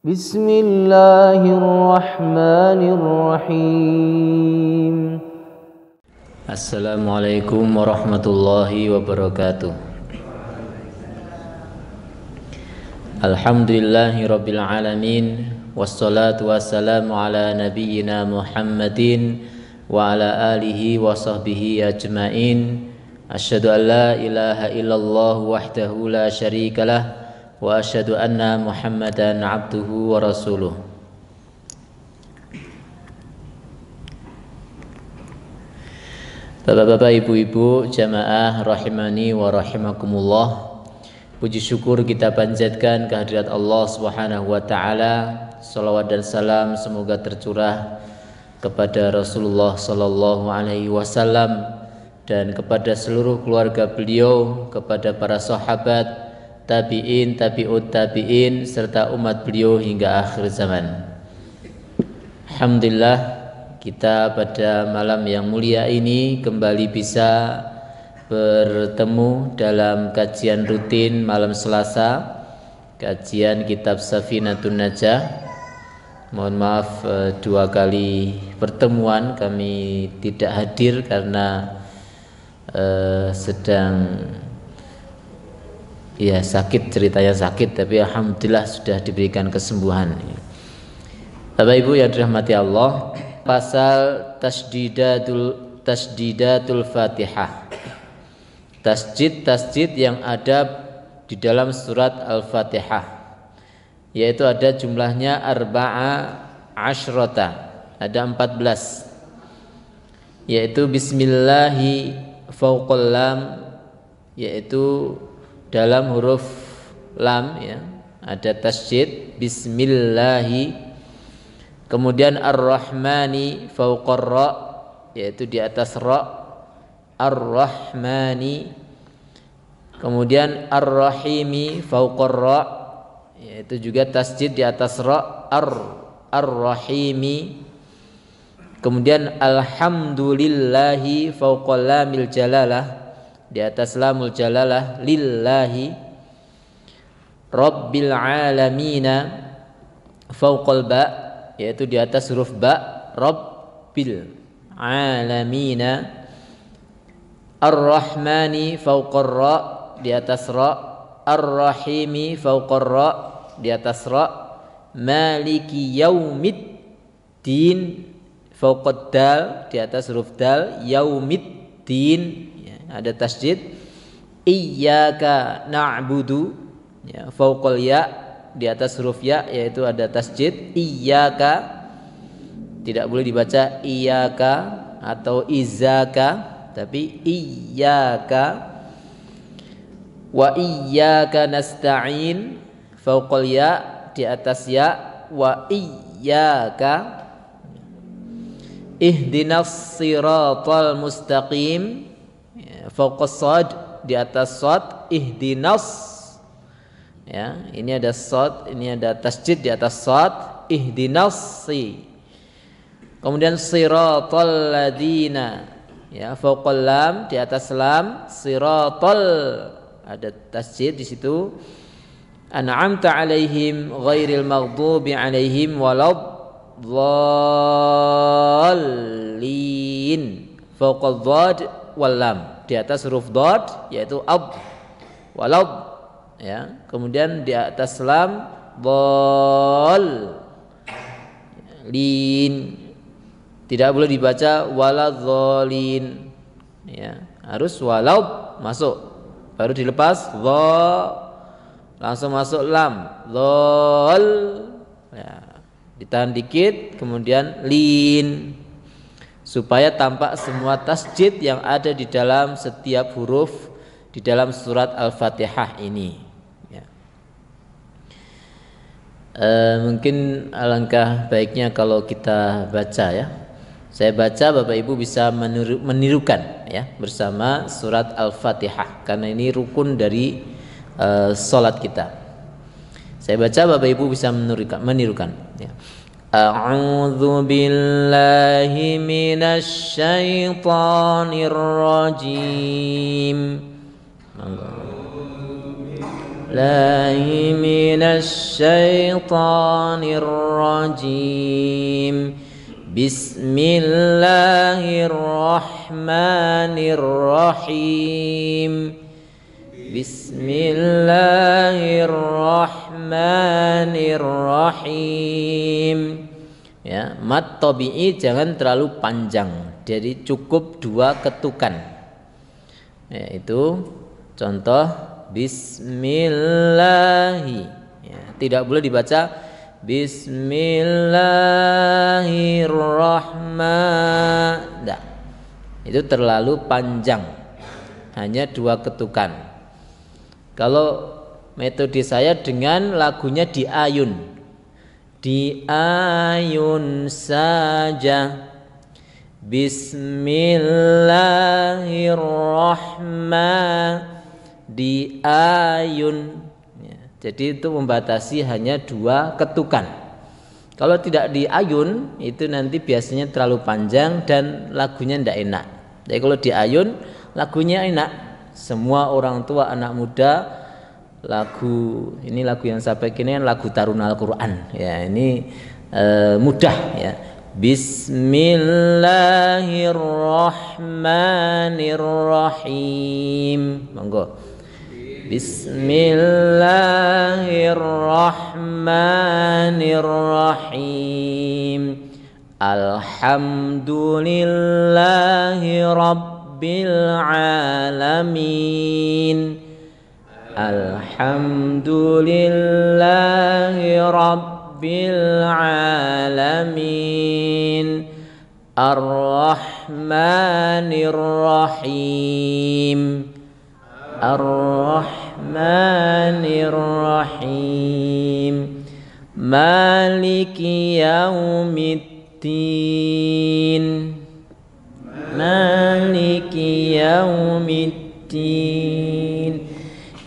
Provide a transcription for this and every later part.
Bismillahirrahmanirrahim. Assalamualaikum warahmatullahi wabarakatuh. Alhamdulillahi rabbil alamin. Wassalatu wassalamu ala nabiyyina Muhammadin wa ala alihi wa sahbihi ajmain. Asyhadu an la ilaha illallah wahdahu la syarikalah wa asyhadu anna Muhammadan abduhu wa rasuluh. Bapak-bapak, ibu-ibu, jamaah rahimani wa rahimakumullah. Puji syukur kita panjatkan kehadirat Allah Subhanahu wa taala. Salawat dan salam semoga tercurah kepada Rasulullah sallallahu alaihi wasallam dan kepada seluruh keluarga beliau, kepada para sahabat, tabi'in, tabi'ut tabi'in serta umat beliau hingga akhir zaman. Alhamdulillah, kita pada malam yang mulia ini kembali bisa bertemu dalam kajian rutin malam Selasa, kajian kitab Safinatun Najah. Mohon maaf, 2 kali pertemuan kami tidak hadir karena sedang sakit, ceritanya sakit, tapi alhamdulillah sudah diberikan kesembuhan. Bapak Ibu yang dirahmati Allah, pasal tasdidatul Fatihah. Tasjid yang ada di dalam surat Al-Fatihah, yaitu ada jumlahnya arba'asyrata, ada 14, yaitu bismillahi fauqal lam, yaitu dalam huruf lam ada tasjid bismillahi. Kemudian ar-rahmani fauqar ra, yaitu di atas ra, ar-rahmani. Kemudian ar-rahimi fauqar ra, yaitu juga tasjid di atas ra, ar-rahimi. Kemudian alhamdulillahi fauqal lamil jalalah, di atas lamul jalalah, lillahi. Rabbil alamina fauqal ba, yaitu di atas huruf ba, rabbil alamina. Ar-rahmani fauqar ra, di atas ra, ar-rahimi fauqar ra, di atas ra. Maliki yaumiddin fauqad dal, di atas huruf dal, yaumiddin, ada tasjid. Iyyaka na'budu, fauqal ya, di atas huruf ya, yaitu ada tasjid. Iyyaka, tidak boleh dibaca iyyaka atau izaka, tapi iyyaka. Wa iyyaka nasta'in fauqal ya, di atas ya, wa iyyaka. Ihdinas siratal mustaqim fauqas shad, di atas shad, ihdinas. Ini ada shad, ini ada tasjid di atas shad, ihdinas. Kemudian siratal ladina, fauqal lam, di atas lam, siratal, ada tasjid di situ. An'amta alaihim ghairil maghdubi alaihim waladdallin, fauqal dhad wal lam, di atas huruf dhad, yaitu ab, walad, kemudian di atas lam, dhal, lin, tidak boleh dibaca waladzalin, harus walad masuk, baru dilepas dha, langsung masuk lam, dhal, ditahan dikit, kemudian lin, supaya tampak semua tasjid yang ada di dalam setiap huruf di dalam surat Al-Fatihah ini. Mungkin alangkah baiknya kalau kita baca Saya baca, Bapak Ibu bisa menirukan bersama surat Al-Fatihah, karena ini rukun dari salat kita. Saya baca, Bapak Ibu bisa menirukan. A'udzu billahi minasy syaithanir rajim. billahi minasyaitonir rajim. Bismillahirrahmanirrahim. Bismillahirrahmanirrahim. Ya, mat tabi'i jangan terlalu panjang, jadi cukup 2 ketukan. Yaitu contoh bismillahi. Ya, tidak boleh dibaca bismillahirrahmanirrahim. Itu terlalu panjang, hanya 2 ketukan. Kalau metode saya dengan lagunya diayun, diayun saja. Bismillahirrahmanirrahim, diayun. Ya, jadi itu membatasi hanya 2 ketukan. Kalau tidak diayun itu nanti biasanya terlalu panjang dan lagunya tidak enak. Jadi kalau diayun lagunya enak. Semua orang tua, anak muda, lagu yang saya pakai ini lagu Taruna Al-Quran. Ya, ini mudah ya. Bismillahirrahmanirrahim. Monggo. Bismillahirrahmanirrahim. Alhamdulillahi Rabbil alamin. Alhamdulillahi Rabbil alamin. Ar-Rahmanir-Rahim. Ar-Rahmanir-Rahim. Maliki yaumiddin. Maliki yaumiddin.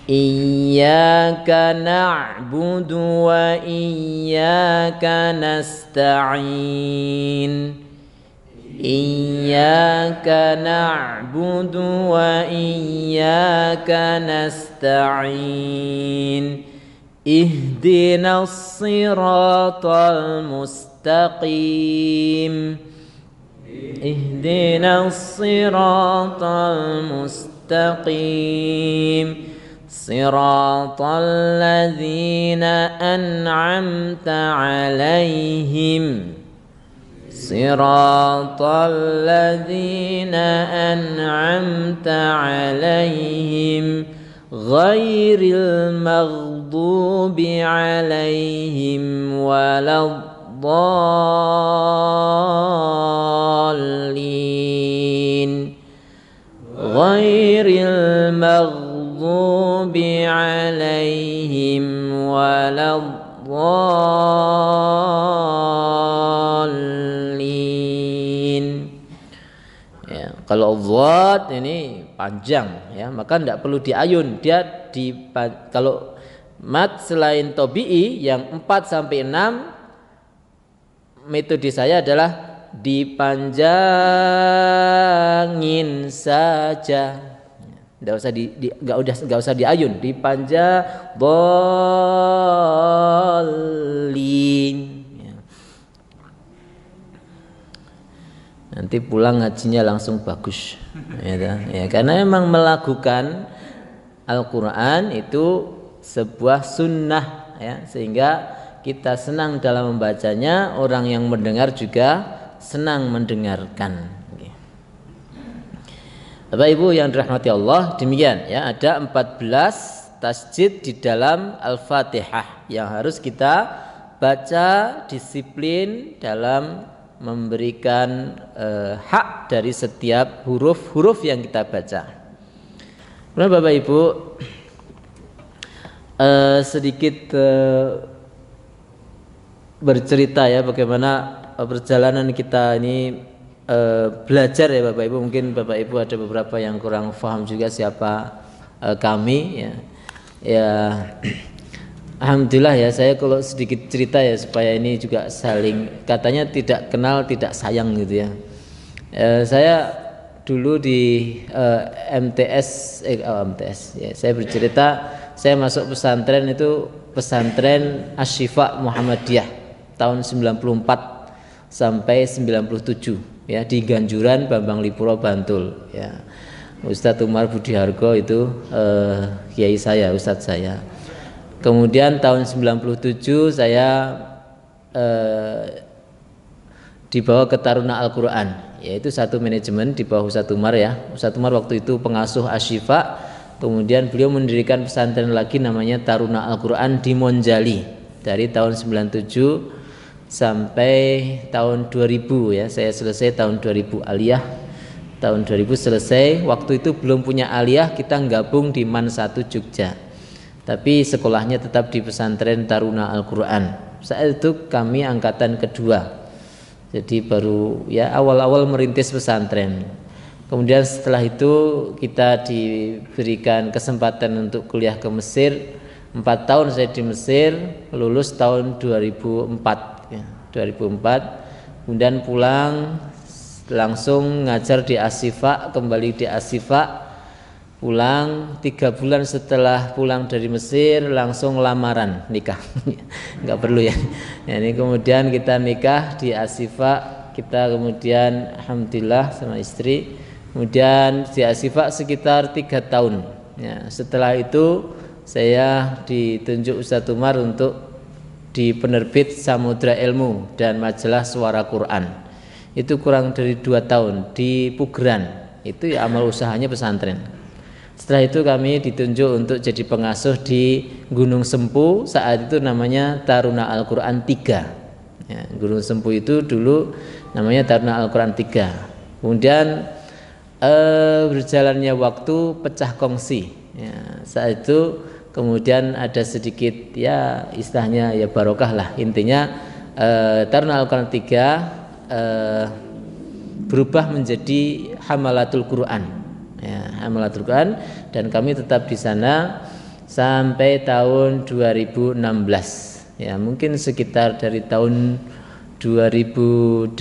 Iyyaka na'budu wa iyyaka nasta'in. Iyyaka na'budu wa iyyaka nasta'in. Ihdinas siratal mustaqim. Ihdinas siratal mustaqim. Siratal ladzina an'amta 'alaihim. Siratal ladzina an'amta 'alaihim ghairil maghdubi 'alaihim waladdallin. Ghairil maghdubi 'alaihim waladdallin. Ya, kalau dhad ini panjang ya, maka tidak perlu diayun. Dia kalau mat selain tabi'i yang 4 sampai 6, metode saya adalah dipanjangin saja. Enggak usah diayun, dipanjang dhalin. Nanti pulang ngajinya langsung bagus. Ya, karena memang melakukan Al-Quran itu sebuah sunnah ya, sehingga kita senang dalam membacanya, orang yang mendengar juga senang mendengarkan. Bapak Ibu yang dirahmati Allah, demikian ya, ada 14 tasjid di dalam Al-Fatihah yang harus kita baca, disiplin dalam memberikan hak dari setiap huruf-huruf yang kita baca. Kemudian Bapak Ibu, sedikit bercerita ya bagaimana perjalanan kita ini belajar ya Bapak Ibu. Mungkin Bapak Ibu ada beberapa yang kurang paham juga siapa kami ya. Ya alhamdulillah ya, saya kalau sedikit cerita ya supaya ini juga saling, katanya tidak kenal tidak sayang gitu ya. Saya dulu di MTS ya, saya bercerita saya masuk pesantren itu pesantren Asy-Syifa Muhammadiyah tahun 94 sampai 97 ya, di Ganjuran Bambang Lipuro Bantul ya. Ustadz Umar Budihargo itu kiai saya, ustadz saya. Kemudian tahun 97 saya dibawa ke Taruna Al-Quran, yaitu satu manajemen di bawah Ustadz Umar ya. Ustadz Umar waktu itu pengasuh Asy-Syifa, kemudian beliau mendirikan pesantren lagi namanya Taruna Al-Quran di Monjali dari tahun 97 sampai tahun 2000 ya. Saya selesai tahun 2000 aliyah, tahun 2000 selesai. Waktu itu belum punya aliyah, kita gabung di MAN 1 Jogja, tapi sekolahnya tetap di pesantren Taruna Al-Quran. Saat itu kami angkatan kedua, jadi baru ya awal-awal merintis pesantren. Kemudian setelah itu kita diberikan kesempatan untuk kuliah ke Mesir. 4 tahun saya di Mesir, lulus tahun 2004 ya, 2004. Kemudian pulang langsung ngajar di Asy-Syifa, kembali di Asy-Syifa. Pulang 3 bulan setelah pulang dari Mesir langsung lamaran nikah. Nggak perlu ya. Ini kemudian kita nikah di Asy-Syifa, kita kemudian alhamdulillah sama istri. Kemudian di Asy-Syifa sekitar 3 tahun ya. Setelah itu saya ditunjuk Ustadz Umar untuk di penerbit Samudra Ilmu dan majalah Suara Quran. Itu kurang dari 2 tahun di Pugeran. Itu ya amal usahanya pesantren. Setelah itu kami ditunjuk untuk jadi pengasuh di Gunung Sempu, saat itu namanya Taruna Al-Quran 3 ya, Gunung Sempu itu dulu namanya Taruna Al-Quran 3. Kemudian berjalannya waktu pecah kongsi ya, saat itu kemudian ada sedikit ya istilahnya ya barokah lah. Intinya Taruna Al-Quran 3 berubah menjadi Hamalatul Quran ya, Hamalatul Quran, dan kami tetap di sana sampai tahun 2016 ya, mungkin sekitar dari tahun 2008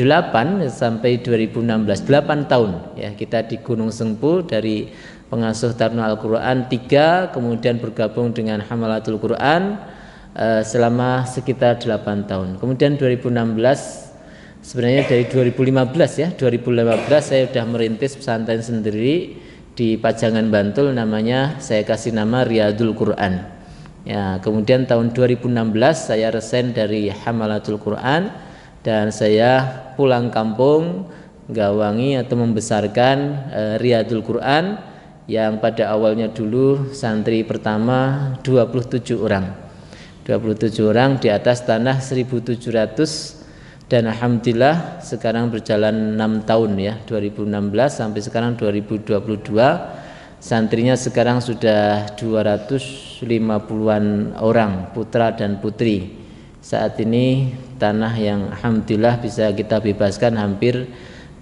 sampai 2016, 8 tahun ya kita di Gunung Sempu dari pengasuh Taruna Al-Quran 3, kemudian bergabung dengan Hamalatul Quran selama sekitar 8 tahun. Kemudian 2016, sebenarnya dari 2015 ya, 2015 saya sudah merintis pesantren sendiri di Pajangan Bantul, namanya saya kasih nama Riyadul Quran ya. Kemudian tahun 2016 saya resign dari Hamalatul Quran dan saya pulang kampung gawangi atau membesarkan Riyadul Quran yang pada awalnya dulu santri pertama 27 orang di atas tanah 1.700. Dan alhamdulillah sekarang berjalan 6 tahun ya, 2016 sampai sekarang 2022, santrinya sekarang sudah 250-an orang putra dan putri. Saat ini tanah yang alhamdulillah bisa kita bebaskan hampir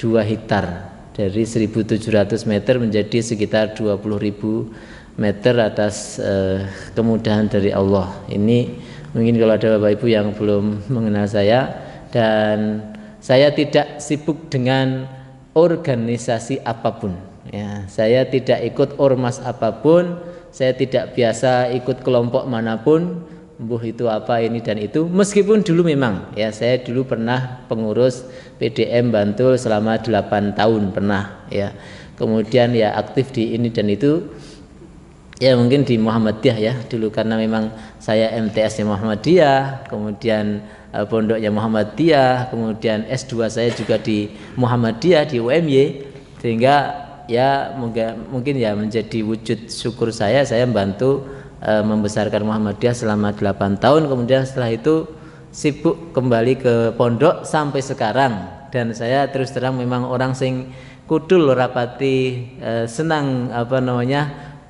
2 hektar, dari 1.700 meter menjadi sekitar 20.000 meter atas kemudahan dari Allah. Ini mungkin kalau ada Bapak Ibu yang belum mengenal saya, dan saya tidak sibuk dengan organisasi apapun ya. Saya tidak ikut ormas apapun, saya tidak biasa ikut kelompok manapun, mbuh itu apa ini dan itu. Meskipun dulu memang ya, saya dulu pernah pengurus PDM Bantul selama 8 tahun pernah ya. Kemudian ya aktif di ini dan itu ya, mungkin di Muhammadiyah ya dulu, karena memang saya MTS-nya Muhammadiyah, kemudian pondoknya Muhammadiyah, kemudian S2 saya juga di Muhammadiyah di UMY, sehingga ya mungkin ya menjadi wujud syukur saya membantu membesarkan Muhammadiyah selama 8 tahun. Kemudian setelah itu sibuk kembali ke pondok sampai sekarang, dan saya terus terang memang orang sing kudul rapati senang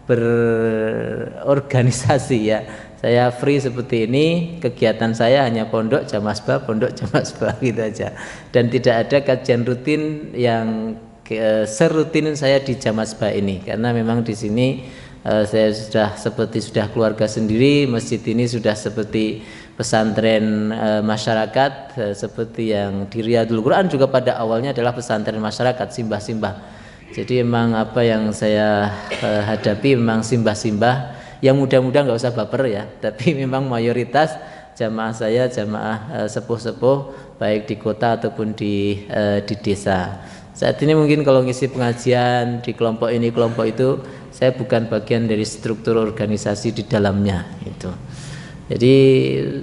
berorganisasi ya. Saya free seperti ini, kegiatan saya hanya pondok Jamasbah gitu aja, dan tidak ada kajian rutin yang serutin saya di Jamasbah ini, karena memang di sini saya sudah keluarga sendiri. Masjid ini sudah seperti pesantren masyarakat, seperti yang di Riyadul Quran juga pada awalnya adalah pesantren masyarakat, simbah-simbah. Jadi memang apa yang saya hadapi memang simbah-simbah Yang muda-muda nggak usah baper ya, tapi memang mayoritas jamaah saya jamaah sepuh-sepuh baik di kota ataupun di desa. Saat ini mungkin kalau ngisi pengajian di kelompok ini kelompok itu, saya bukan bagian dari struktur organisasi di dalamnya itu. Jadi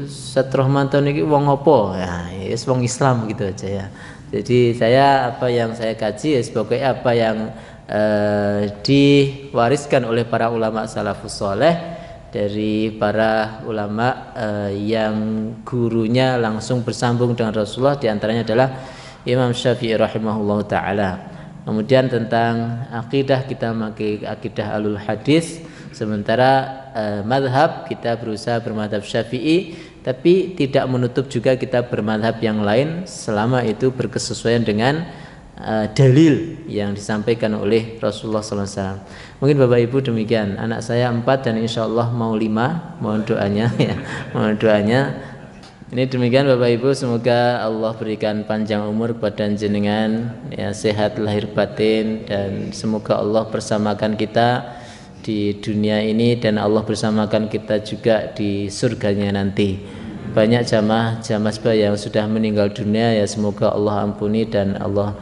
Ustaz Rohmanto ini wong opo ya, wong Islam gitu aja ya. Jadi saya apa yang saya kaji ya sebagai apa yang diwariskan oleh para ulama salafus soleh, dari para ulama yang gurunya langsung bersambung dengan Rasulullah, diantaranya adalah Imam Syafi'i rahimahullah ta'ala. Kemudian tentang akidah kita memakai akidah alul hadis, sementara madhab kita berusaha bermadhab Syafi'i, tapi tidak menutup juga kita bermadhab yang lain selama itu berkesesuaian dengan dalil yang disampaikan oleh Rasulullah SAW. Mungkin Bapak Ibu demikian. Anak saya 4 dan insya Allah mau 5. Mohon doanya ya. Mohon doanya. Ini demikian Bapak Ibu, semoga Allah berikan panjang umur kepada jenengan ya, sehat lahir batin, dan semoga Allah bersamakan kita di dunia ini dan Allah bersamakan kita juga di surganya nanti. Banyak jamaah yang sudah meninggal dunia ya, semoga Allah ampuni dan Allah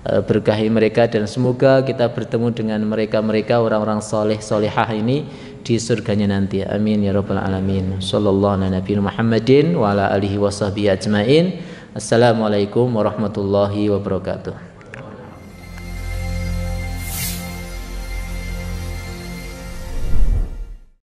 berkahi mereka, dan semoga kita bertemu dengan mereka orang-orang soleh solehah ini di surganya nanti. Amin ya rabbal alamin. Sallallahu ala nabiyina Muhammadin wa ala alihi wa sahbihi ajmain. Assalamualaikum warahmatullahi wabarakatuh.